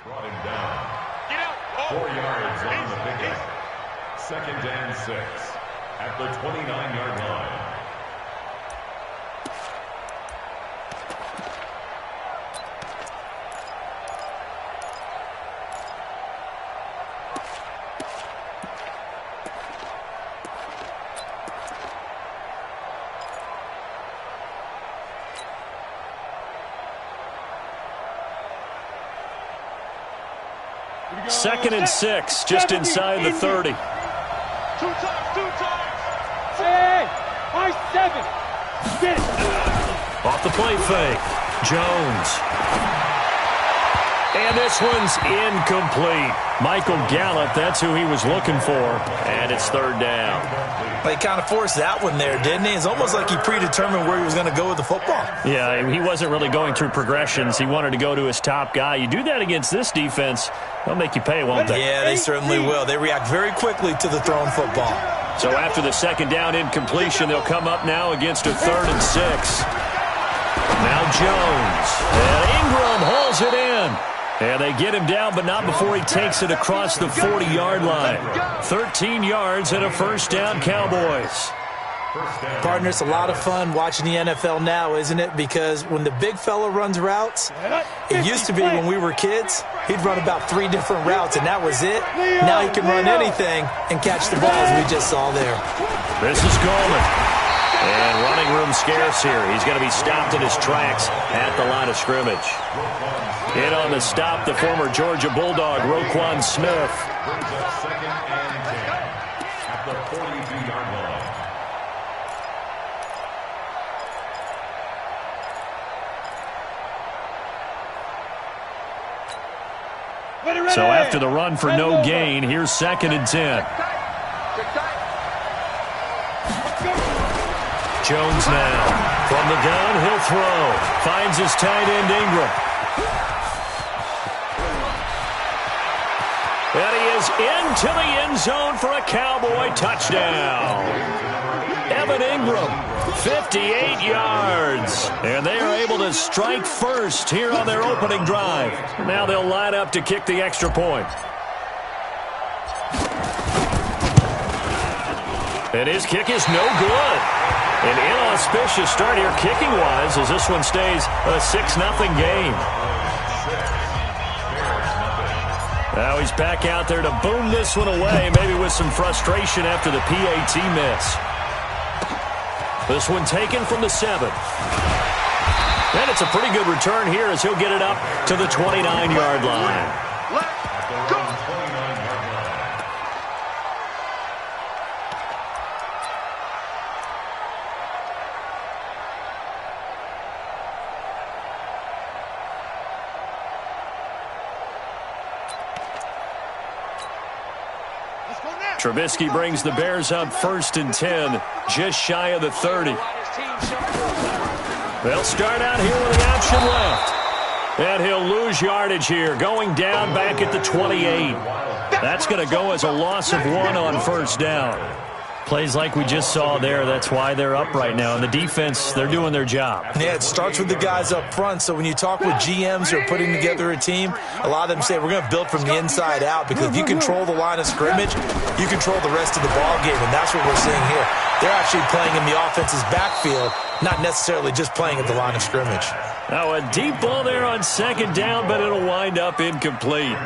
Brought him down. 4 yards on the pickup. 2nd and 6 at the 29-yard line. Second and 6, just inside the 30. 2 times. Hey, 7. Get it. Off the play fake. Jones. And this one's incomplete. Michael Gallup, that's who he was looking for. And it's 3rd down. He kind of forced that one there, didn't he? It's almost like he predetermined where he was going to go with the football. Yeah, he wasn't really going through progressions. He wanted to go to his top guy. You do that against this defense, they'll make you pay, won't they? Yeah, they certainly will. They react very quickly to the thrown football. So after the 2nd down incompletion, they'll come up now against a 3rd and 6. Now Jones. And Ingram hauls it in. And they get him down, but not before he takes it across the 40-yard line. 13 yards and a 1st down, Cowboys. Partner, it's a lot of fun watching the NFL now, isn't it? Because when the big fella runs routes, it used to be when we were kids, he'd run about 3 different routes, and that was it. Now he can run anything and catch the ball, as we just saw there. This is Coleman. And running room scarce here. He's going to be stopped in his tracks at the line of scrimmage. In on the stop, the former Georgia Bulldog, Roquan Smith. Brings up 2nd and 10 at the 42-yard line. So after the run for no gain, here's 2nd and 10. Jones now. From the gun, he'll throw. Finds his tight end, Ingram. And he is into the end zone for a Cowboy touchdown. Evan Ingram, 58 yards. And they are able to strike first here on their opening drive. Now they'll line up to kick the extra point. And his kick is no good. An inauspicious start here kicking-wise as this one stays a 6-0 game. Now he's back out there to boom this one away, maybe with some frustration after the PAT miss. This one taken from the 7. And it's a pretty good return here as he'll get it up to the 29-yard line. Let's go. Trubisky brings the Bears up 1st and 10, just shy of the 30. They'll start out here with the option left. And he'll lose yardage here, going down back at the 28. That's going to go as a loss of 1 on 1st down. Plays like we just saw there, that's why they're up right now. And the defense, they're doing their job. Yeah, it starts with the guys up front. So when you talk with GMs who are putting together a team, a lot of them say we're going to build from the inside out, because if you control the line of scrimmage, you control the rest of the ball game, and that's what we're seeing here. They're actually playing in the offense's backfield, not necessarily just playing at the line of scrimmage. Now a deep ball there on 2nd down, but it'll wind up incomplete.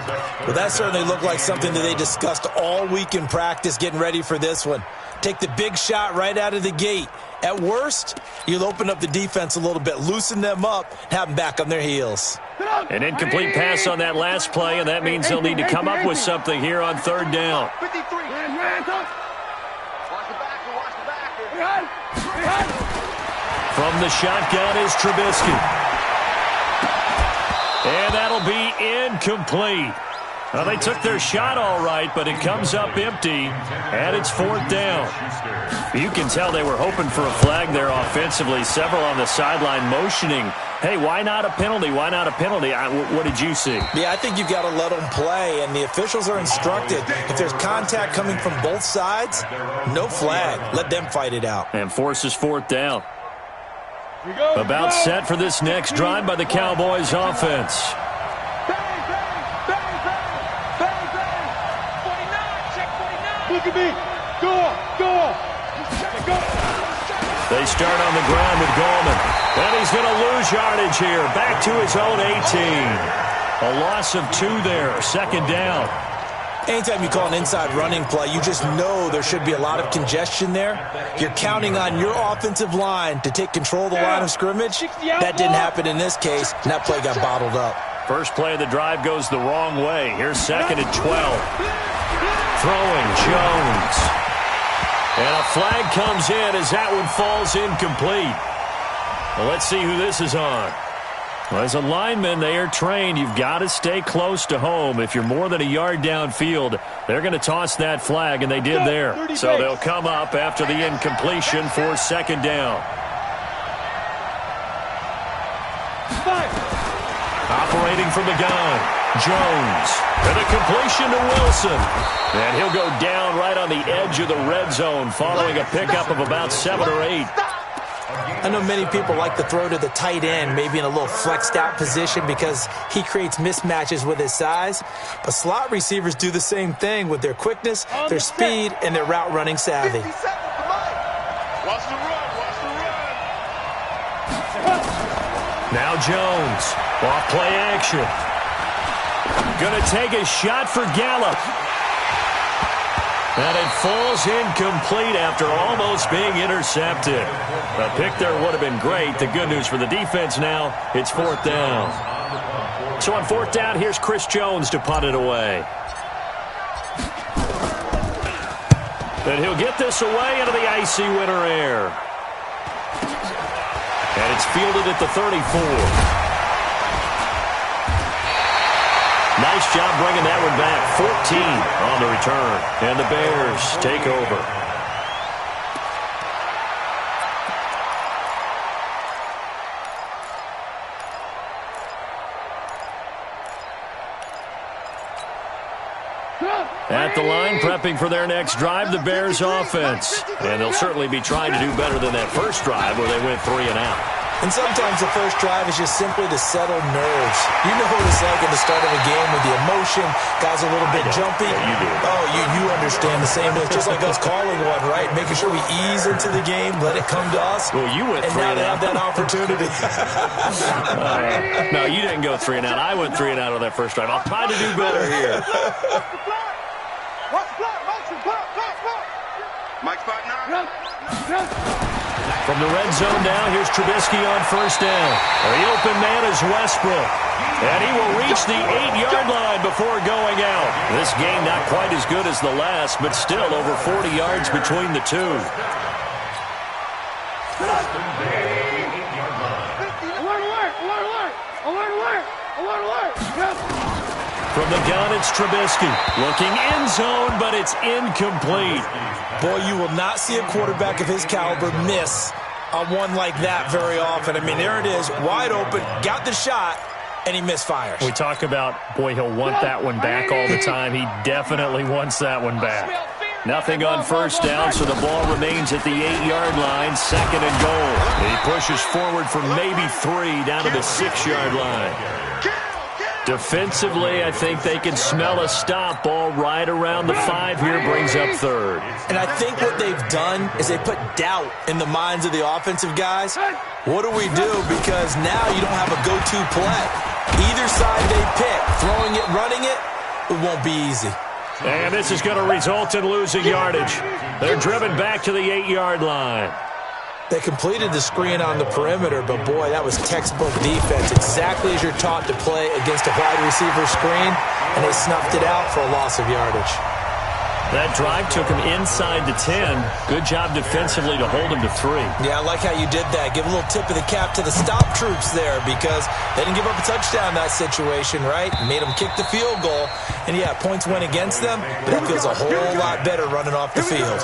Well, that certainly looked like something that they discussed all week in practice getting ready for this one. Take the big shot right out of the gate. At worst, you'll open up the defense a little bit, loosen them up, have them back on their heels. An incomplete pass on that last play, and that means they'll need to come up with something here on 3rd down. From the shotgun is Trubisky. And that'll be incomplete. Well, they took their shot all right, but it comes up empty, and it's 4th down. You can tell they were hoping for a flag there offensively. Several on the sideline motioning, hey, why not a penalty? Why not a penalty? What did you see? Yeah, I think you've got to let them play, and the officials are instructed. If there's contact coming from both sides, no flag. Let them fight it out. And forces 4th down. About set for this next drive by the Cowboys offense. Look at me. Go. They start on the ground with Gallman. And he's going to lose yardage here. Back to his own 18. A loss of 2 there. Second down. Anytime you call an inside running play, you just know there should be a lot of congestion there. You're counting on your offensive line to take control of the line of scrimmage. That didn't happen in this case, and that play got bottled up. First play of the drive goes the wrong way. Here's second and 12. Throwing Jones. And a flag comes in as that one falls incomplete. Well, let's see who this is on. Well, as a lineman, they are trained. You've got to stay close to home. If you're more than a yard downfield, they're going to toss that flag, and they did there. So they'll come up after the incompletion for second down. Operating from the gun, Jones. And a completion to Wilson. And he'll go down right on the edge of the red zone following a pickup of about 7 or 8. I know many people like to throw to the tight end, maybe in a little flexed out position because he creates mismatches with his size. But slot receivers do the same thing with their quickness, their speed, and their route running savvy. Watch the run. Now Jones, off play action. Gonna take a shot for Gallup. And it falls incomplete after almost being intercepted. A pick there would have been great. The good news for the defense now, it's fourth down. So on fourth down, here's Chris Jones to punt it away. And he'll get this away into the icy winter air. And it's fielded at the 34. Nice job bringing that one back. 14 on the return. And the Bears take over. At the line, prepping for their next drive, the Bears offense. And they'll certainly be trying to do better than that first drive where they went 3 and out. And sometimes the first drive is just simply to settle nerves. You know what it's like at the start of a game with the emotion, guys a little bit jumpy. Yeah, you do. Oh, you understand the same way. It's just like us calling one, right? Making sure we ease into the game, let it come to us. Well, you went 3 and now and they out. have that opportunity. No, you didn't go 3 and out. I went 3 and out on that first drive. I'll try to do better here. Mike's spot now. From the red zone now, here's Trubisky on first down. The open man is Westbrook. And he will reach the 8-yard line before going out. This game not quite as good as the last, but still over 40 yards between the two. From the gun, it's Trubisky. Looking end zone, but it's incomplete. Boy, you will not see a quarterback of his caliber miss on one like that very often. I mean, there it is, wide open, got the shot, and he misfires. We talk about, boy, he'll want that one back all the time. He definitely wants that one back. Nothing on first down, so the ball remains at the 8-yard line, second and goal. He pushes forward for maybe 3 down to the 6-yard line. Defensively, I think they can smell a stop. Ball right around the 5 here, brings up third. And I think what they've done is they put doubt in the minds of the offensive guys. What do we do? Because now you don't have a go-to play. Either side they pick, throwing it, running it, it won't be easy. And this is going to result in losing yardage. They're driven back to the 8-yard line. They completed the screen on the perimeter, but boy, that was textbook defense. Exactly as you're taught to play against a wide receiver screen, and they snuffed it out for a loss of yardage. That drive took him inside the 10. Good job defensively to hold him to 3. Yeah, I like how you did that. Give a little tip of the cap to the stop troops there because they didn't give up a touchdown in that situation, right? Made them kick the field goal. And, yeah, points went against them, but that feels a whole lot better running off the field.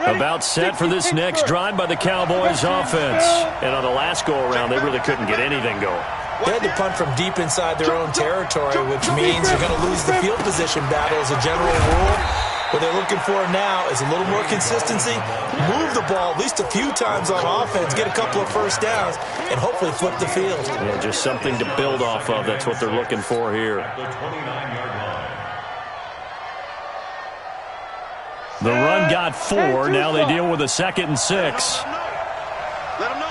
About set for this next drive by the Cowboys offense. And on the last go-around, they really couldn't get anything going. They had to punt from deep inside their own territory, which means you're going to lose the field position battle as a general rule. What they're looking for now is a little more consistency, move the ball at least a few times on offense, get a couple of first downs, and hopefully flip the field. Yeah, just something to build off of. That's what they're looking for here. The 29-yard line. The run got 4. Now they deal with a 2nd and 6. Let him know.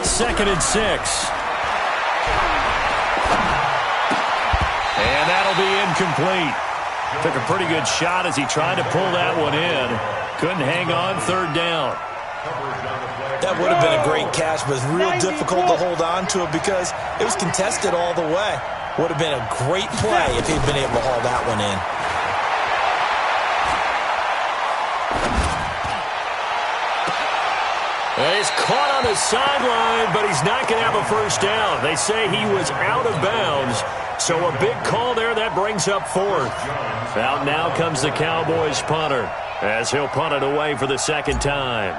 2nd and 6. And that'll be incomplete. Took a pretty good shot as he tried to pull that one in. Couldn't hang on, 3rd down. That would have been a great catch, but it's real difficult to hold on to it because it was contested all the way. Would have been a great play if he'd been able to haul that one in. And he's caught on the sideline, but he's not going to have a first down. They say he was out of bounds, so a big call there. That brings up 4th. Out now comes the Cowboys punter as he'll punt it away for the 2nd time.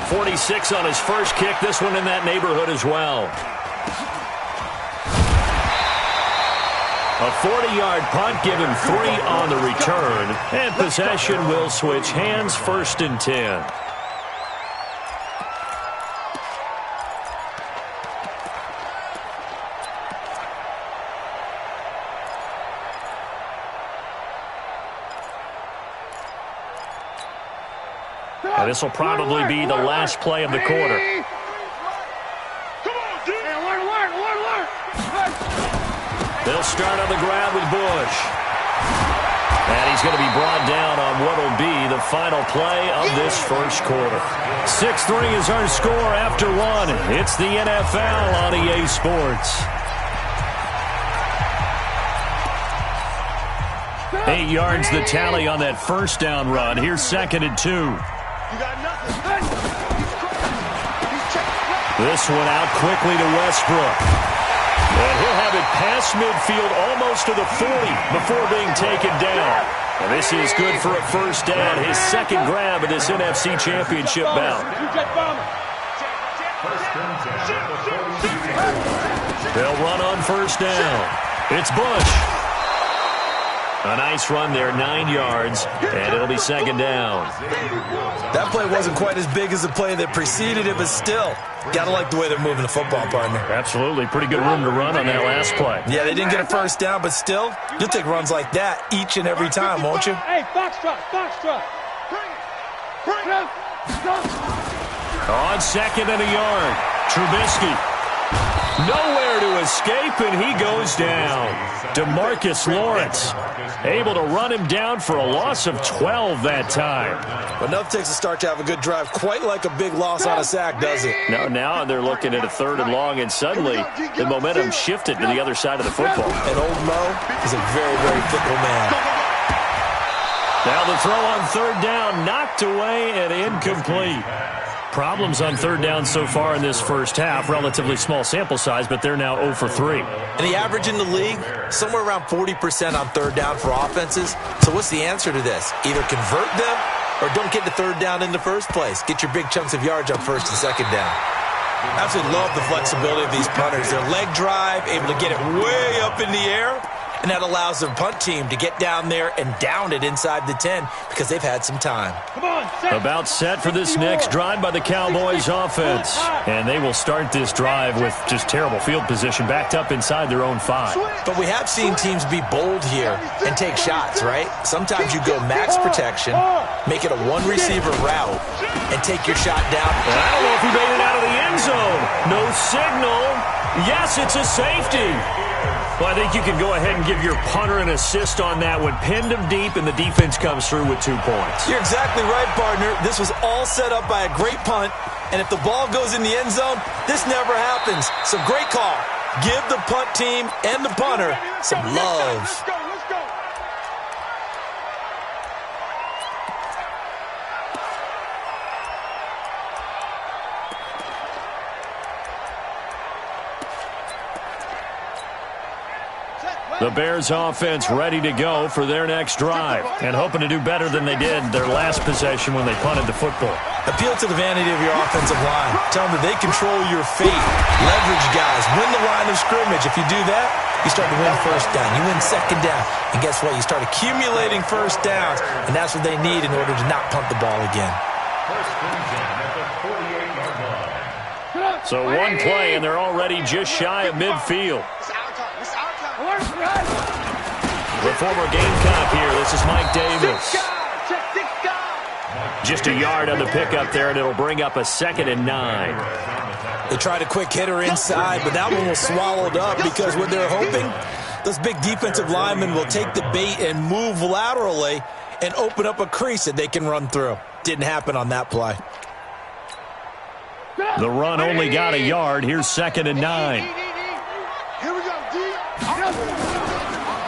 46 on his first kick. This one in that neighborhood as well. A 40-yard punt, give him 3 on the return. And possession will switch hands, 1st and 10. And this will probably be the last play of the quarter. They'll start on the ground with Bush. And he's going to be brought down on what will be the final play of this first quarter. 6-3 is our score after 1. It's the NFL on EA Sports. 8 yards the tally on that first down run. Here's 2nd and 2. This one out quickly to Westbrook. And he'll have it past midfield almost to the 40 before being taken down. And this is good for a first down, his 2nd grab of this NFC Championship bout. They'll run on first down. It's Bush. A nice run there, 9 yards, and it'll be 2nd down. That play wasn't quite as big as the play that preceded it, but still, gotta like the way they're moving the football, partner. Absolutely. Pretty good room to run on that last play. Yeah, they didn't get a first down, but still, you'll take runs like that each and every time, won't you? Hey, box truck. Bring it. On 2nd and a yard, Trubisky. Nowhere to escape, and he goes down. DeMarcus Lawrence able to run him down for a loss of 12 that time. But enough takes a start to have a good drive, quite like a big loss on a sack, does it? No, now they're looking at a 3rd and long, and suddenly the momentum shifted to the other side of the football. And old Mo is a very, very fickle man. Now the throw on 3rd down, knocked away and incomplete. Problems on 3rd down so far in this first half. Relatively small sample size, but they're now 0 for 3. And the average in the league, somewhere around 40% on 3rd down for offenses. So what's the answer to this? Either convert them or don't get to 3rd down in the first place. Get your big chunks of yards on 1st and 2nd down. Absolutely love the flexibility of these punters. Their leg drive, able to get it way up in the air. And that allows the punt team to get down there and down it inside the 10 because they've had some time. About set for this next drive by the Cowboys offense. And they will start this drive with just terrible field position, backed up inside their own 5. But we have seen teams be bold here and take shots, right? Sometimes you go max protection, make it a one-receiver route, and take your shot down. And I don't know if he made it out of the end zone. No signal. Yes, it's a safety. Well, I think you can go ahead and give your punter an assist on that one. Pinned him deep, and the defense comes through with 2 points. You're exactly right, partner. This was all set up by a great punt, and if the ball goes in the end zone, this never happens. So great call. Give the punt team and the punter some love. Let's go. The The Bears offense ready to go for their next drive and hoping to do better than they did their last possession when they punted the football. Appeal to the vanity of your offensive line. Tell them that they control your fate. Leverage guys. Win the line of scrimmage. If you do that, you start to win first down. You win second down. And guess what? You start accumulating first downs, and that's what they need in order to not punt the ball again. So one play, and they're already just shy of midfield. The former Gamecock here. This is Mike Davis. Just a yard on the pickup there, and it'll bring up a 2nd and 9. They tried a quick hitter inside, but that one was swallowed up because what they're hoping, those big defensive linemen will take the bait and move laterally and open up a crease that they can run through. Didn't happen on that play. The run only got a yard. Here's 2nd and 9. Here we go, D.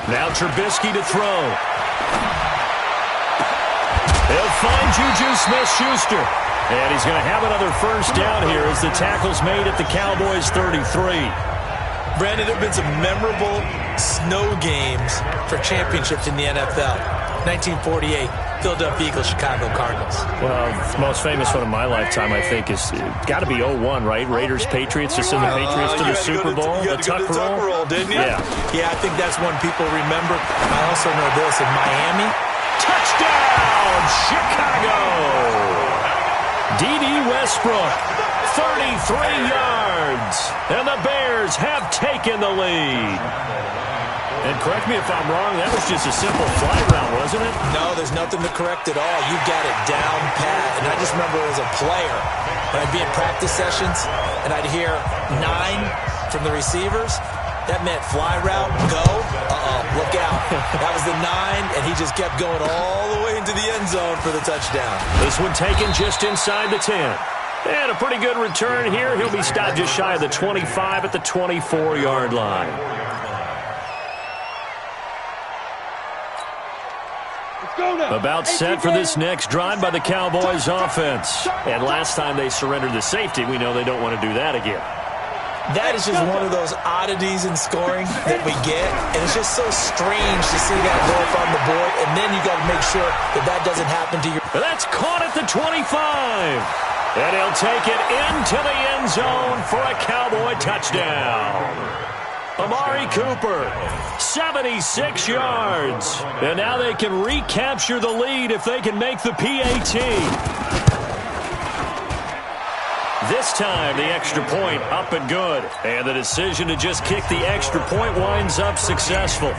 Now Trubisky to throw. He'll find Juju Smith-Schuster. And he's going to have another first down here as the tackle's made at the Cowboys' 33. Brandon, there have been some memorable snow games for championships in the NFL. 1948, Philadelphia Eagles, Chicago Cardinals. Well, the most famous one of my lifetime, I think, is got to be 01, right? Raiders, Patriots, to send the Patriots to the Super Bowl. The Tuck roll, didn't you? Yeah, I think that's one people remember. I also know this in Miami. Touchdown, Chicago! D.D. Westbrook, 33 yards. And the Bears have taken the lead. And correct me if I'm wrong, that was just a simple fly route, wasn't it? No, there's nothing to correct at all. You got it down pat. And I just remember as a player, when I'd be in practice sessions, and I'd hear 9 from the receivers, that meant fly route, go, look out. That was the 9, and he just kept going all the way into the end zone for the touchdown. This one taken just inside the 10. And a pretty good return here. He'll be stopped just shy of the 25 at the 24-yard line. About set for this next drive by the Cowboys offense. And last time they surrendered the safety, we know they don't want to do that again. That is just one of those oddities in scoring that we get, and it's just so strange to see that go up on the board, and then you got to make sure that that doesn't happen to you. That's caught at the 25, and he'll take it into the end zone for a Cowboy touchdown. Amari Cooper, 76 yards, and now they can recapture the lead if they can make the PAT. This time, the extra point up and good. And the decision to just kick the extra point winds up successful.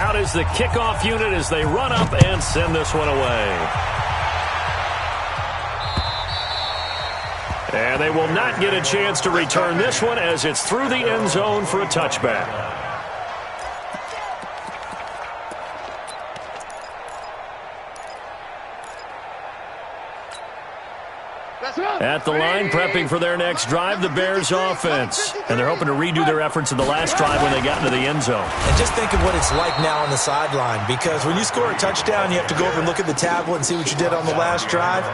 Out is the kickoff unit as they run up and send this one away. And they will not get a chance to return this one as it's through the end zone for a touchback. At the line, prepping for their next drive, the Bears offense. And they're hoping to redo their efforts in the last drive when they got into the end zone. And just think of what it's like now on the sideline, because when you score a touchdown, you have to go over and look at the tablet and see what you did on the last drive.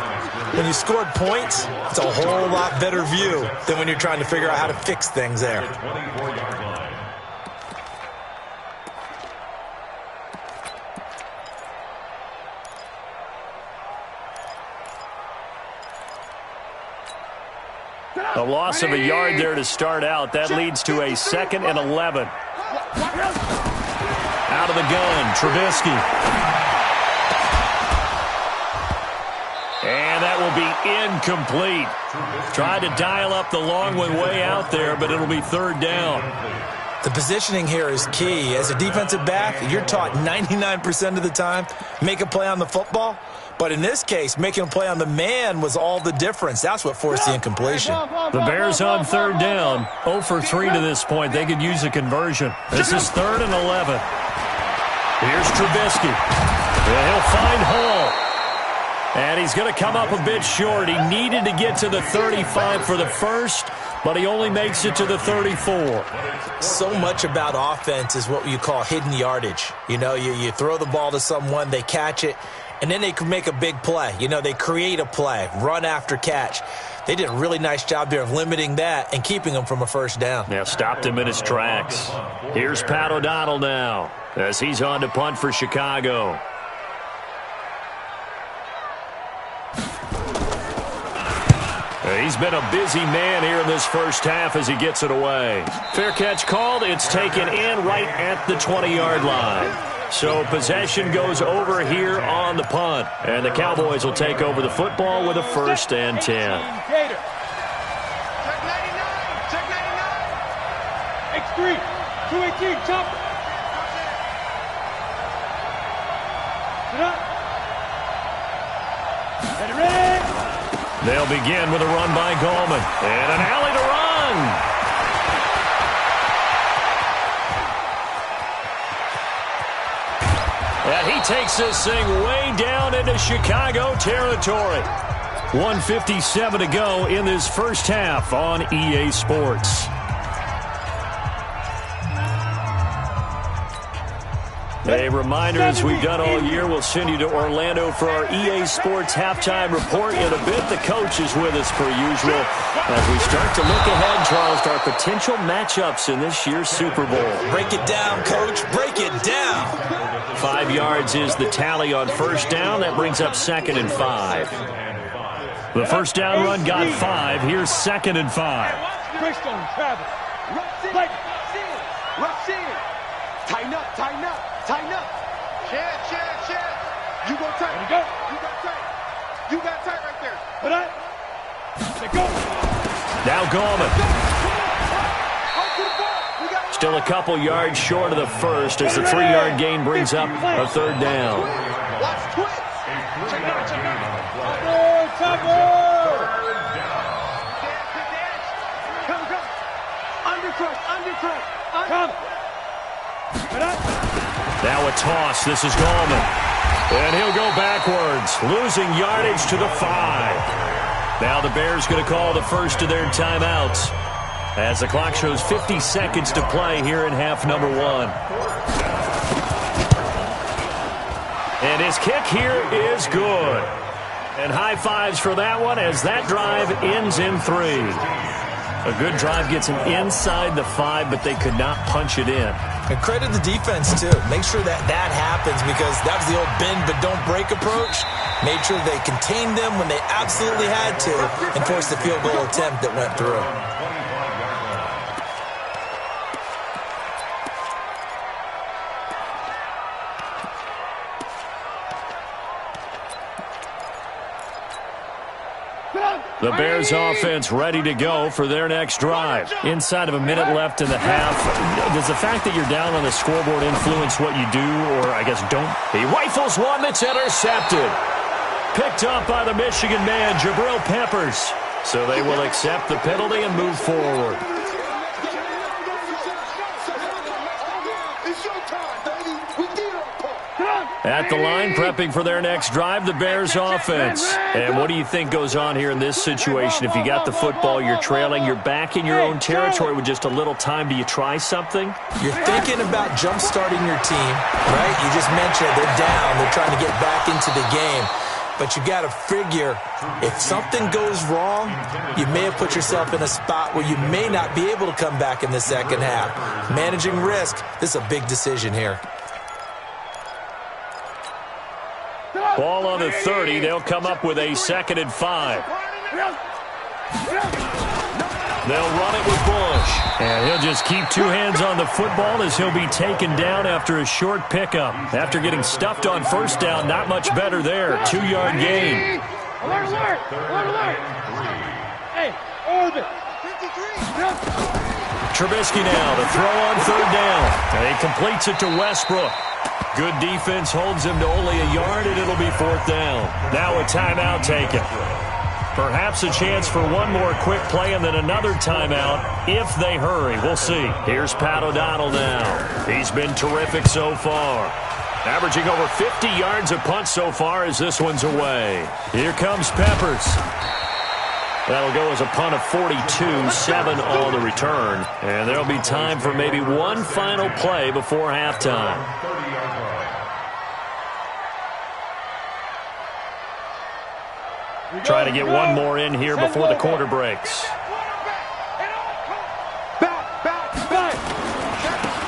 When you scored points, it's a whole lot better view than when you're trying to figure out how to fix things there. A loss of a yard there to start out. That leads to a 2nd and 11. Out of the gun, Trubisky. And that will be incomplete. Tried to dial up the long one way out there, but it'll be 3rd down. The positioning here is key. As a defensive back, you're taught 99% of the time, make a play on the football. But in this case, making a play on the man was all the difference. That's what forced the incompletion. The Bears on 3rd down. 0 for 3 to this point. They could use a conversion. This is 3rd and 11. Here's Trubisky. And he'll find Hall. And he's going to come up a bit short. He needed to get to the 35 for the first, but he only makes it to the 34. So much about offense is what you call hidden yardage. You know, you throw the ball to someone, they catch it, And then they can make a big play. You know, they create a play, run after catch. They did a really nice job there of limiting that and keeping him from a first down. Yeah, stopped him in his tracks. Here's Pat O'Donnell now as he's on to punt for Chicago. He's been a busy man here in this first half as he gets it away. Fair catch called. It's taken in right at the 20-yard line. So possession goes over here on the punt. And the Cowboys will take over the football with a 1st and 10. Check 99. Check 99. X3. 218. Chop. Sit up. Get ready. They'll begin with a run by Gallman. And an alley to run. And he takes this thing way down into Chicago territory. 1:57 to go in this first half on EA Sports. A reminder, as we've done all year, we'll send you to Orlando for our EA Sports halftime report in a bit. The coach is with us per usual as we start to look ahead, Charles, to our potential matchups in this year's Super Bowl. Break it down, Coach. Break it down. 5 yards is the tally on first down. That brings up 2nd and 5. The first down run got 5. Here's 2nd and 5. Greystone, Travis. Like, rush in. Tighten up, tighten up, tighten up. Share. You go tight. There you go. You got tight. You got tight right there. Put up. There go. Now Gallman. Still a couple yards short of the first as the 3-yard gain brings up a 3rd down. Watch twist. Check out. Cover. Come. Undercut. Come. Now a toss. This is Gallman. And he'll go backwards, losing yardage to the 5. Now the Bears going to call the first of their timeouts as the clock shows 50 seconds to play here in half number 1. And his kick here is good. And high fives for that one as that drive ends in 3. A good drive gets him inside the 5, but they could not punch it in. And credit the defense, too. Make sure that happens because that was the old bend but don't break approach. Made sure they contained them when they absolutely had to and forced the field goal attempt that went through. The Bears offense ready to go for their next drive. Inside of a minute left in the half. Does the fact that you're down on the scoreboard influence what you do, or I guess don't? He rifles one that's intercepted. Picked up by the Michigan man, Jabril Peppers. So they will accept the penalty and move forward. At the line, prepping for their next drive, the Bears offense. And what do you think goes on here in this situation? If you got the football, you're trailing, you're back in your own territory with just a little time. Do you try something? You're thinking about jump-starting your team, right? You just mentioned they're down. They're trying to get back into the game. But you got to figure if something goes wrong, you may have put yourself in a spot where you may not be able to come back in the second half. Managing risk, this is a big decision here. Ball on the 30. They'll come up with a 2nd and 5. They'll run it with Bush. And he'll just keep 2 hands on the football as he'll be taken down after a short pickup. After getting stuffed on first down, not much better there. 2-yard gain. Alert. Hey, orbit. Trubisky now to throw on 3rd down. And he completes it to Westbrook. Good defense holds him to only a yard, and it'll be 4th down. Now a timeout taken. Perhaps a chance for one more quick play and then another timeout if they hurry. We'll see. Here's Pat O'Donnell now. He's been terrific so far. Averaging over 50 yards a punt so far as this one's away. Here comes Peppers. That'll go as a punt of 42, 7 on the return. And there'll be time for maybe one final play before halftime. Trying to get one more in here before the quarter breaks.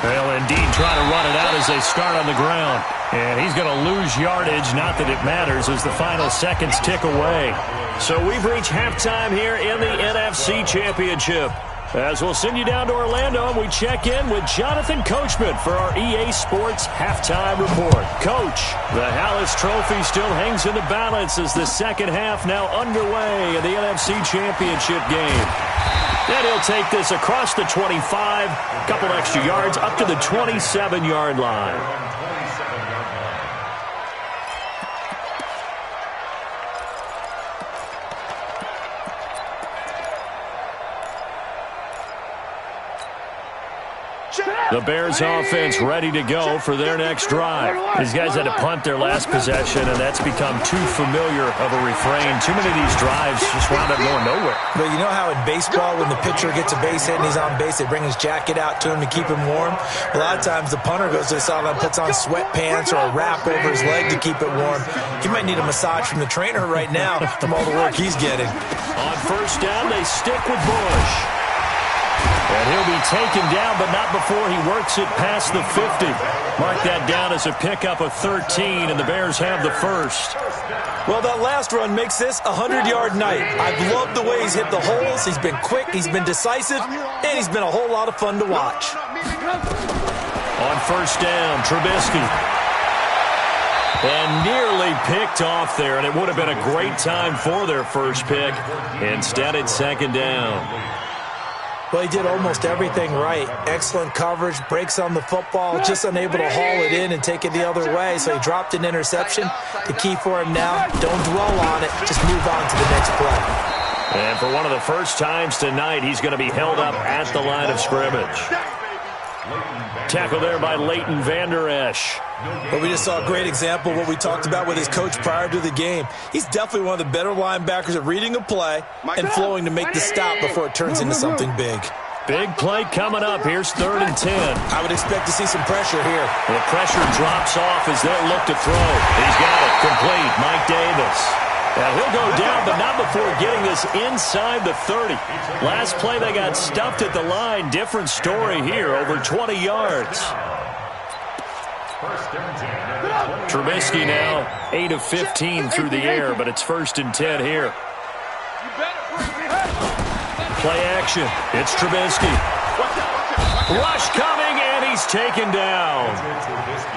Well, indeed, trying to run it out as they start on the ground. And he's going to lose yardage, not that it matters, as the final seconds tick away. So we've reached halftime here in the NFC Championship. As we'll send you down to Orlando, and we check in with Jonathan Coachman for our EA Sports Halftime Report. Coach, the Hallis Trophy still hangs in the balance as the second half now underway in the NFC Championship game. And he'll take this across the 25, a couple extra yards, up to the 27-yard line. The Bears offense ready to go for their next drive. These guys had to punt their last possession, and that's become too familiar of a refrain. Too many of these drives just wound up going nowhere. But you know how in baseball, when the pitcher gets a base hit and he's on base, they bring his jacket out to him to keep him warm? A lot of times the punter goes to the sideline, puts on sweatpants or a wrap over his leg to keep it warm. He might need a massage from the trainer right now from all the work he's getting. On first down, they stick with Bush. And he'll be taken down, but not before he works it past the 50. Mark that down as a pickup of 13, and the Bears have the first. Well, that last run makes this a 100-yard night. I've loved the way he's hit the holes. He's been quick, he's been decisive, and he's been a whole lot of fun to watch. On first down, Trubisky. And nearly picked off there, and it would have been a great time for their first pick. Instead, it's second down. Well, he did almost everything right. Excellent coverage, breaks on the football, just unable to haul it in and take it the other way. So he dropped an interception. The key for him now, don't dwell on it. Just move on to the next play. And for one of the first times tonight, he's going to be held up at the line of scrimmage. Tackle there by Leighton Vander Esch. But we just saw a great example of what we talked about with his coach prior to the game. He's definitely one of the better linebackers at reading a play and flowing to make the stop before it turns into something big. Big play coming up. Here's 3rd and 10. I would expect to see some pressure here. The pressure drops off as they'll look to throw. He's got it complete. Mike Davis. Now he'll go down, but not before getting this inside the 30. Last play they got stuffed at the line. Different story here, over 20 yards. Trubisky now 8 of 15 through the air, but it's 1st and 10 here. Play action. It's Trubisky. Rush coming, and he's taken down.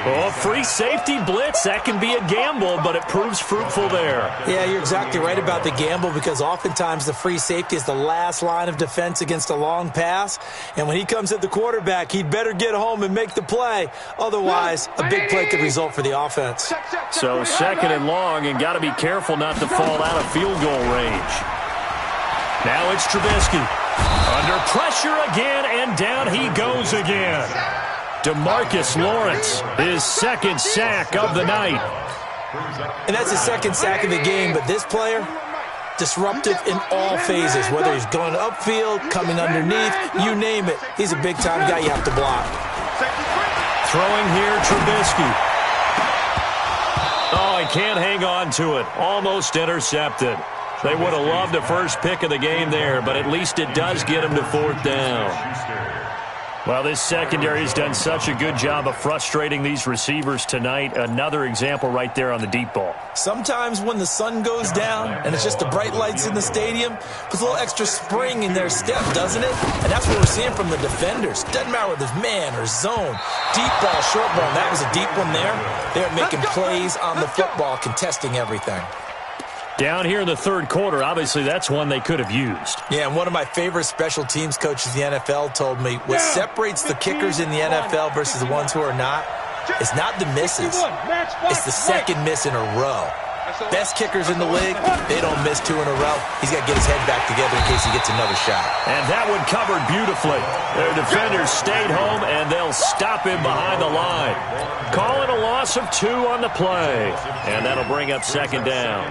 Oh, free safety blitz. That can be a gamble, but it proves fruitful there. Yeah, you're exactly right about the gamble, because oftentimes the free safety is the last line of defense against a long pass. And when he comes at the quarterback, he'd better get home and make the play. Otherwise, a big play could result for the offense. So 2nd and long, and got to be careful not to fall out of field goal range. Now it's Trubisky. Under pressure again, and down he goes again. DeMarcus Lawrence, his 2nd sack of the night. And that's his 2nd sack of the game, but this player, disruptive in all phases, whether he's going upfield, coming underneath, you name it. He's a big-time guy you have to block. Throwing here, Trubisky. Oh, he can't hang on to it. Almost intercepted. They would have loved a first pick of the game there, but at least it does get him to 4th down. Well, this secondary has done such a good job of frustrating these receivers tonight. Another example right there on the deep ball. Sometimes when the sun goes down and it's just the bright lights in the stadium, puts a little extra spring in their step, doesn't it? And that's what we're seeing from the defenders. Doesn't matter whether it's man or zone. Deep ball, short ball. That was a deep one there. They're making plays on the football, contesting everything. Down here in the 3rd quarter, obviously that's one they could have used. Yeah, and one of my favorite special teams coaches in the NFL told me what separates the kickers in the NFL versus the ones who are not is not the misses. It's the 2nd miss in a row. Best kickers in the league, they don't miss 2 in a row. He's got to get his head back together in case he gets another shot. And that one covered beautifully. Their defenders stayed home, and they'll stop him behind the line. Calling a loss of 2 on the play. And that'll bring up 2nd down.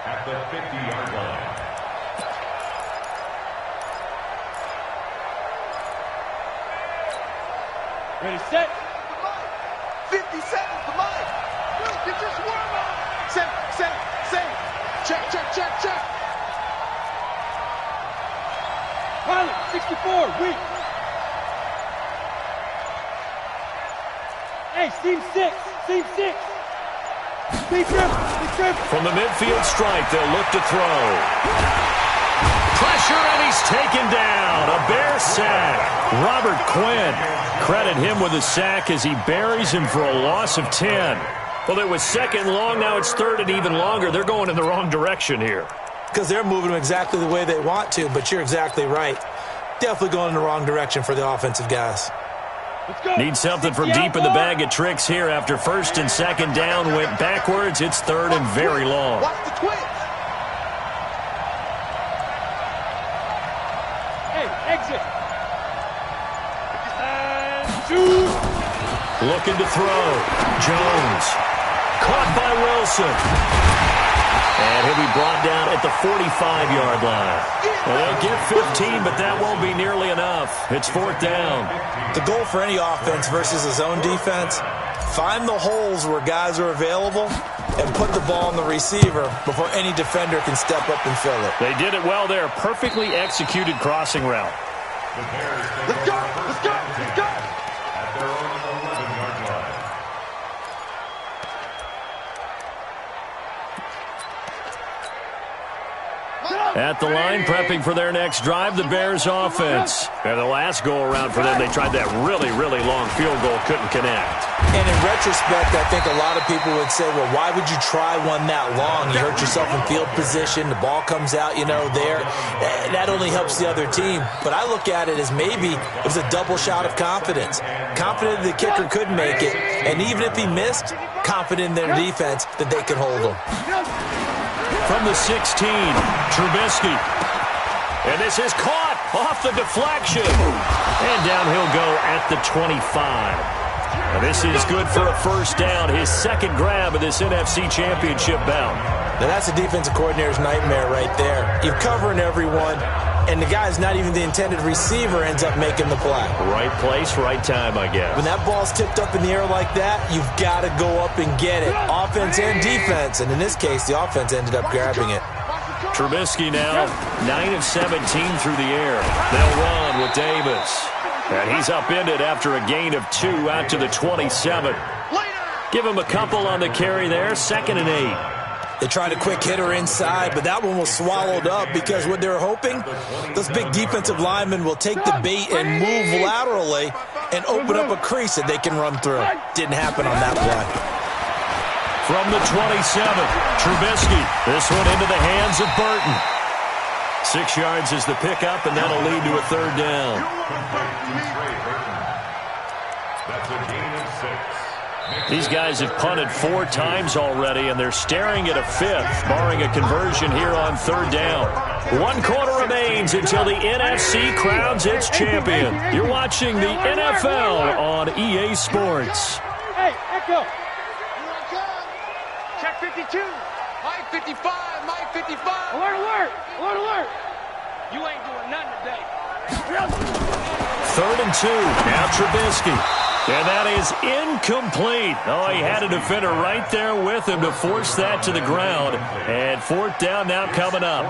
At the 50-yard line. Ready, set. 50 seconds, the line. Get your swarm on. Set. Check, check, check, check. Pilot, 64, weak. Hey, seam 6, seam 6. Big trip. From the midfield stripe, they'll look to throw. Pressure, and he's taken down. A Bear sack. Robert Quinn. Credit him with a sack as he buries him for a loss of 10. Well, it was second and long. Now it's third and even longer. They're going in the wrong direction here. Because they're moving them exactly the way they want to, but you're exactly right. Definitely going in the wrong direction for the offensive guys. Need something from deep in the bag of tricks here after first and second down went backwards. It's third and very long. Watch the twins. Hey, exit. Shoot. Looking to throw. Jones. Caught by Wilson. And he'll be brought down at the 45-yard line. Well, they'll get 15, but that won't be nearly enough. It's fourth down. The goal for any offense versus a zone defense, find the holes where guys are available and put the ball on the receiver before any defender can step up and fill it. They did it well there. Perfectly executed crossing route. Let's go, let's go, let's go. At their own 11-yard line. At the line, prepping for their next drive, the Bears offense. And the last go-around for them, they tried that really, really long field goal, couldn't connect. And in retrospect, I think a lot of people would say, well, why would you try one that long? You hurt yourself in field position. The ball comes out, there. That only helps the other team. But I look at it as maybe it was a double shot of confidence. Confident the kicker could make it. And even if he missed, confident in their defense that they could hold him. From the 16, Trubisky. And this is caught off the deflection. And down he'll go at the 25. Now this is good for a first down. His second grab of this NFC Championship bout. Now that's a defensive coordinator's nightmare right there. You're covering everyone, and the guy's not even the intended receiver ends up making the play. Right place, right time, I guess. When that ball's tipped up in the air like that, you've got to go up and get it. Offense and defense, and in this case, the offense ended up grabbing it. Trubisky now 9 of 17 through the air. They'll run with Davis. And he's upended after a gain of 2 out to the 27. Give him a couple on the carry there, 2nd and 8. They tried a quick hitter inside, but that one was swallowed up because what they're hoping, those big defensive linemen will take the bait and move laterally and open up a crease that they can run through. Didn't happen on that play. From the 27, Trubisky. This one into the hands of Burton. 6 yards is the pickup, and that'll lead to a third down. That's a gain of 6. These guys have punted 4 times already, and they're staring at a 5th, barring a conversion here on third down. 1 quarter remains until the NFC crowns its champion. You're watching the NFL on EA Sports. Hey, Echo. Check 52. Mike 55, Mike 55. Alert, alert, alert, alert. You ain't doing nothing today. 3rd and 2. Now Trubisky. And that is incomplete. Oh, he had a defender right there with him to force that to the ground. And 4th down now coming up.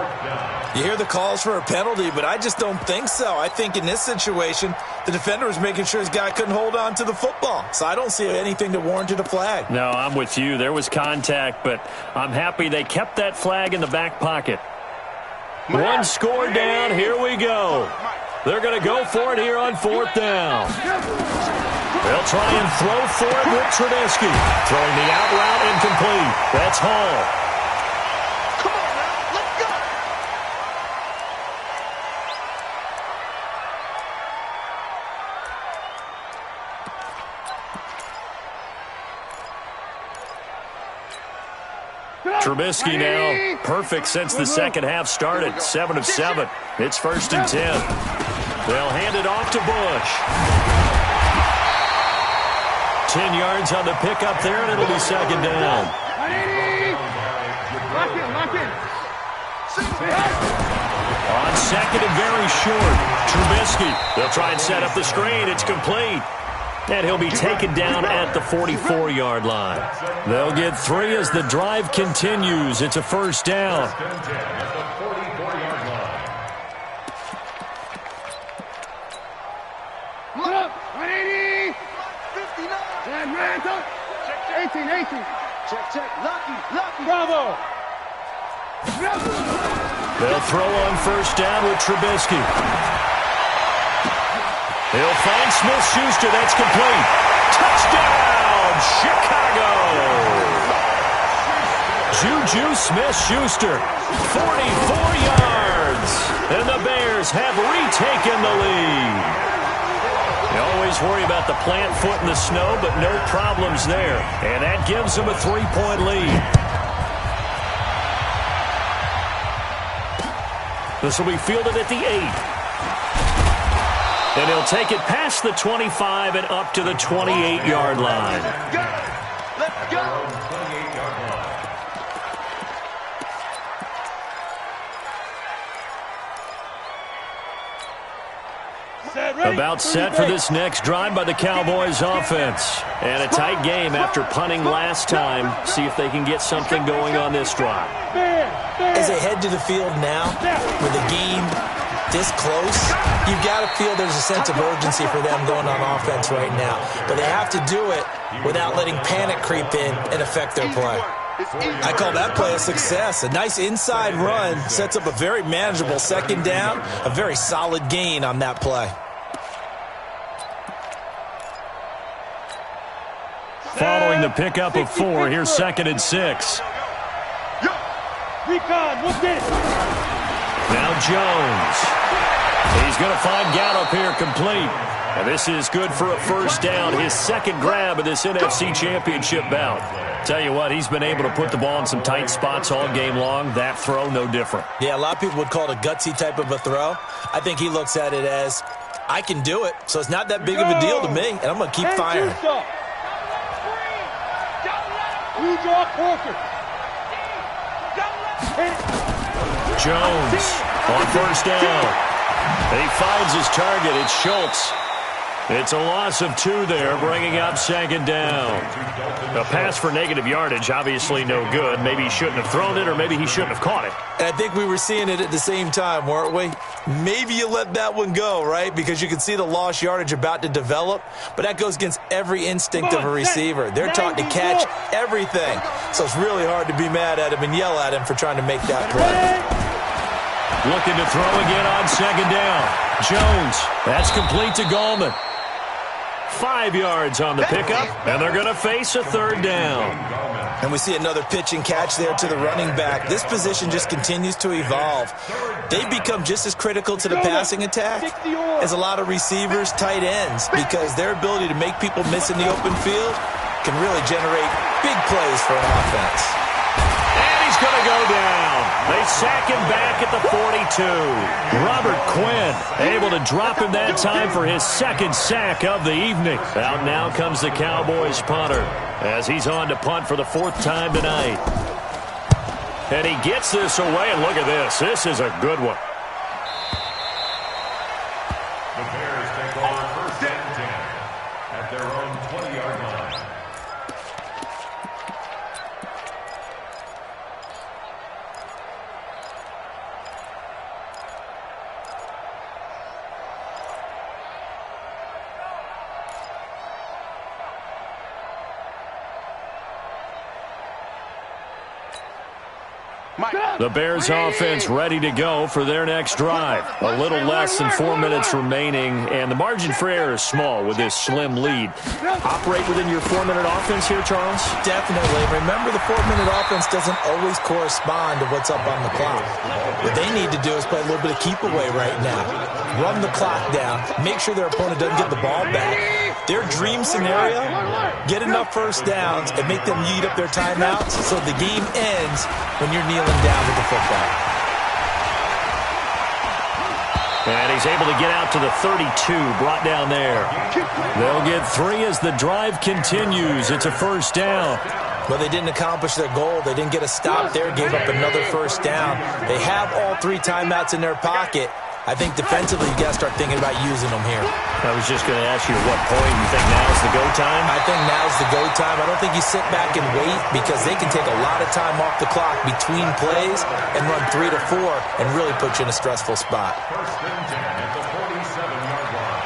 You hear the calls for a penalty, but I just don't think so. I think in this situation, the defender was making sure his guy couldn't hold on to the football. So I don't see anything that warranted a flag. No, I'm with you. There was contact, but I'm happy they kept that flag in the back pocket. 1 score down. Here we go. They're going to go for it here on 4th down. They'll try and throw for it with Trubisky. Throwing the out route incomplete. That's Hall. Come on now, let's go. Trubisky now perfect since the second half started. 7 of 7. It's 1st and 10. They'll hand it off to Bush. 10 yards on the pickup there, and it'll be 2nd down. Lock in, lock in. On 2nd and very short, Trubisky. They'll try and set up the screen. It's complete. And he'll be taken down at the 44-yard line. They'll get 3 as the drive continues. It's a first down. At the 44-yard line. Look up, 180. 59. 18. Check. Lucky. Bravo. They'll throw on first down with Trubisky. He'll find Smith-Schuster. That's complete. Touchdown, Chicago. Juju Smith-Schuster, 44 yards. And the Bears have retaken the lead. You always worry about the plant foot in the snow, but no problems there. And that gives them a 3-point lead. This will be fielded at the 8. And he'll take it past the 25 and up to the 28-yard line. Let's go. 28-yard line. About set for this next drive by the Cowboys offense. And a tight game after punting last time. See if they can get something going on this drive. As they head to the field now, with the game this close, you've got to feel there's a sense of urgency for them going on offense right now. But they have to do it without letting panic creep in and affect their play. I call that play a success. A nice inside run sets up a very manageable second down, a very solid gain on that play. Following the pickup of 4, here's 2nd and 6. Recon, what's this? Now Jones. He's going to find Gallup here complete. And this is good for a first down. His second grab of this NFC Championship bout. Tell you what, he's been able to put the ball in some tight spots all game long. That throw, no different. Yeah, a lot of people would call it a gutsy type of a throw. I think he looks at it as, I can do it, so it's not that big of a deal to me, and I'm going to keep firing. Jones on first down. And he finds his target. It's Schultz. It's a loss of 2 there, bringing up 2nd down. A pass for negative yardage, obviously no good. Maybe he shouldn't have thrown it, or maybe he shouldn't have caught it. And I think we were seeing it at the same time, weren't we? Maybe you let that one go, right? Because you can see the lost yardage about to develop, but that goes against every instinct of a receiver. They're taught to catch everything. So it's really hard to be mad at him and yell at him for trying to make that play. Looking to throw again on 2nd down. Jones, that's complete to Gallman. 5 yards on the pickup, and they're going to face a 3rd down. And we see another pitch and catch there to the running back. This position just continues to evolve. They become just as critical to the passing attack as a lot of receivers, tight ends, because their ability to make people miss in the open field can really generate big plays for an offense. And he's going to go down. They sack him back at the 42. Robert Quinn able to drop him that time for his 2nd sack of the evening. Out now comes the Cowboys punter as he's on to punt for the 4th time tonight. And he gets this away, and look at this. This is a good one. The Bears take over 1st and 10 at their own 20-yard line. The Bears offense ready to go for their next drive. A little less than 4 minutes remaining, and the margin for error is small with this slim lead. Operate within your 4-minute offense here, Charles? Definitely. Remember, the 4-minute offense doesn't always correspond to what's up on the clock. What they need to do is play a little bit of keep away right now. Run the clock down. Make sure their opponent doesn't get the ball back. Their dream scenario, get enough first downs and make them eat up their timeouts so the game ends when you're kneeling down with the football. And he's able to get out to the 32, brought down there. They'll get 3 as the drive continues. It's a first down. Well, they didn't accomplish their goal. They didn't get a stop there, gave up another first down. They have all 3 timeouts in their pocket. I think defensively you got to start thinking about using them here. I was just going to ask you at what point you think now's the go time? I think now's the go time. I don't think you sit back and wait because they can take a lot of time off the clock between plays and run 3 to 4 and really put you in a stressful spot. First and 10 at the 47-yard line.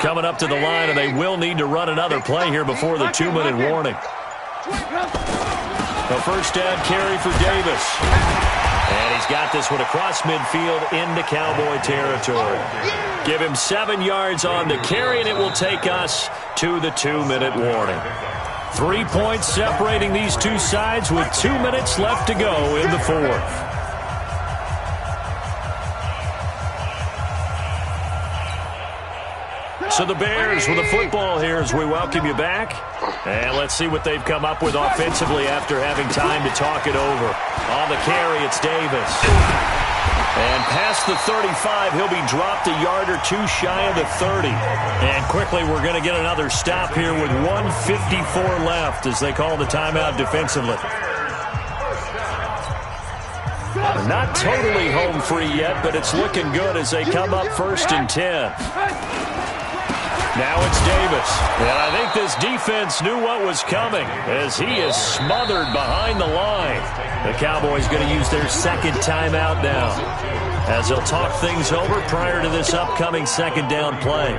Coming up to the line, and they will need to run another play here before the 2-minute warning. A first down carry for Davis. And he's got this one across midfield into Cowboy territory. Give him 7 yards on the carry, and it will take us to the 2-minute warning. 3 points separating these two sides with 2 minutes left to go in the fourth. So the Bears with the football here as we welcome you back. And let's see what they've come up with offensively after having time to talk it over. On the carry, it's Davis. And past the 35, he'll be dropped a yard or two shy of the 30. And quickly, we're going to get another stop here with 1:54 left as they call the timeout defensively. Not totally home free yet, but it's looking good as they come up 1st and 10. Now it's Davis. And I think this defense knew what was coming as he is smothered behind the line. The Cowboys going to use their second timeout now as they'll talk things over prior to this upcoming second down play.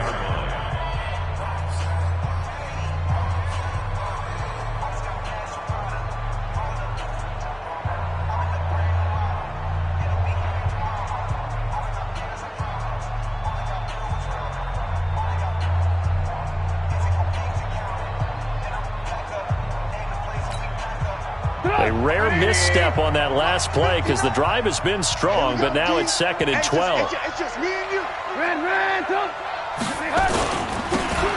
A rare misstep on that last play because the drive has been strong, but now it's 2nd and 12. It's just me and you.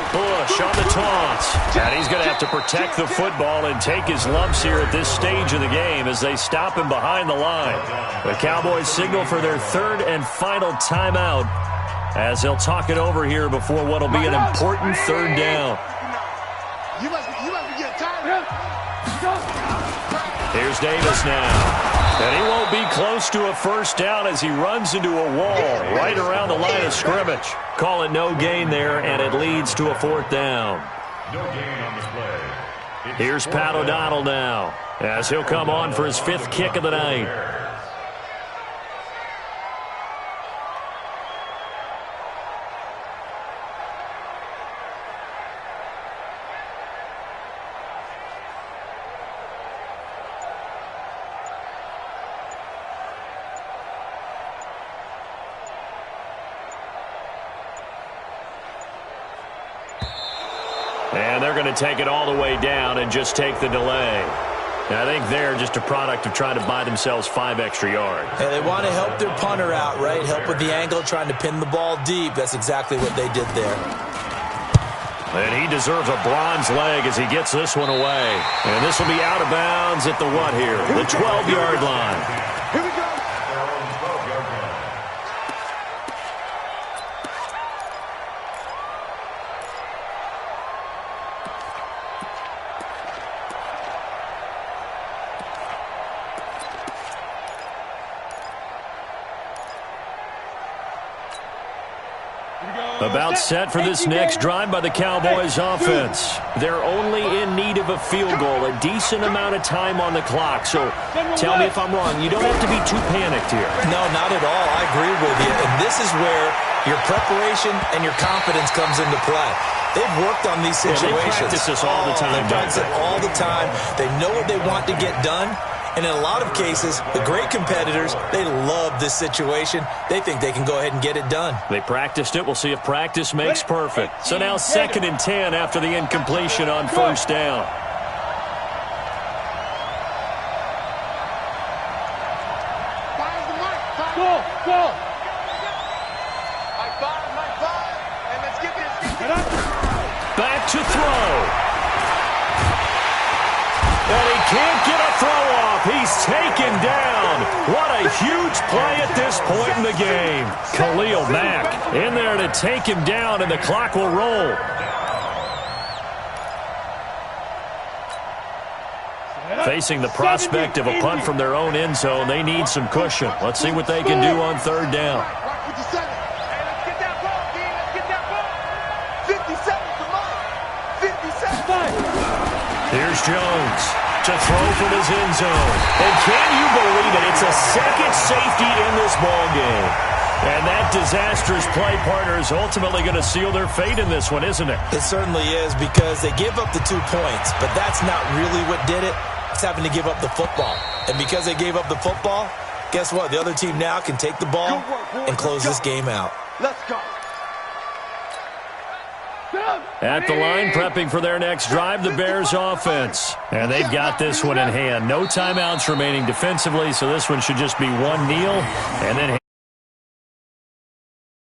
Bush on the taunts. And he's going to have to protect the football and take his lumps here at this stage of the game as they stop him behind the line. The Cowboys signal for their 3rd and final timeout as they'll talk it over here before what will be an important 3rd down. You must be getting tired. Here's Davis now. And he won't be close to a first down as he runs into a wall right around the line of scrimmage. Call it no gain there, and it leads to a 4th down. No gain on the play. Here's Pat O'Donnell now as he'll come on for his 5th kick of the night. And they're going to take it all the way down and just take the delay. And I think they're just a product of trying to buy themselves 5 extra yards. And they want to help their punter out, right? Help with the angle, trying to pin the ball deep. That's exactly what they did there. And he deserves a bronze leg as he gets this one away. And this will be out of bounds at the what here? The 12-yard line. Here we go. About set for this next drive by the Cowboys offense. They're only in need of a field goal, a decent amount of time on the clock. So tell me if I'm wrong. You don't have to be too panicked here. No, not at all. I agree with you. And this is where your preparation and your confidence comes into play. They've worked on these situations. They practice this all the time. They practice it all the time. They know what they want to get done. And in a lot of cases, the great competitors, they love this situation. They think they can go ahead and get it done. They practiced it. We'll see if practice makes perfect. So now 2nd and 10 after the incompletion on 1st down. Go. Like five. And let's get this. Back to throw. And he can't get a throw off. handoff. He's taken down. What a huge play at this point in the game. Khalil Mack in there to take him down, and the clock will roll. Facing the prospect of a punt from their own end zone, they need some cushion. Let's see what they can do on third down. Here's Jones to throw from his end zone. And can you believe it? It's a second safety in this ball game. And that disastrous play partner is ultimately going to seal their fate in this one, isn't it? It certainly is, because they give up the 2 points, but that's not really what did it. It's having to give up the football. And because they gave up the football, guess what? The other team now can take the ball and close this game out. Let's go. At the line, prepping for their next drive, the Bears offense. And they've got this one in hand. No timeouts remaining defensively, so this one should just be one kneel and then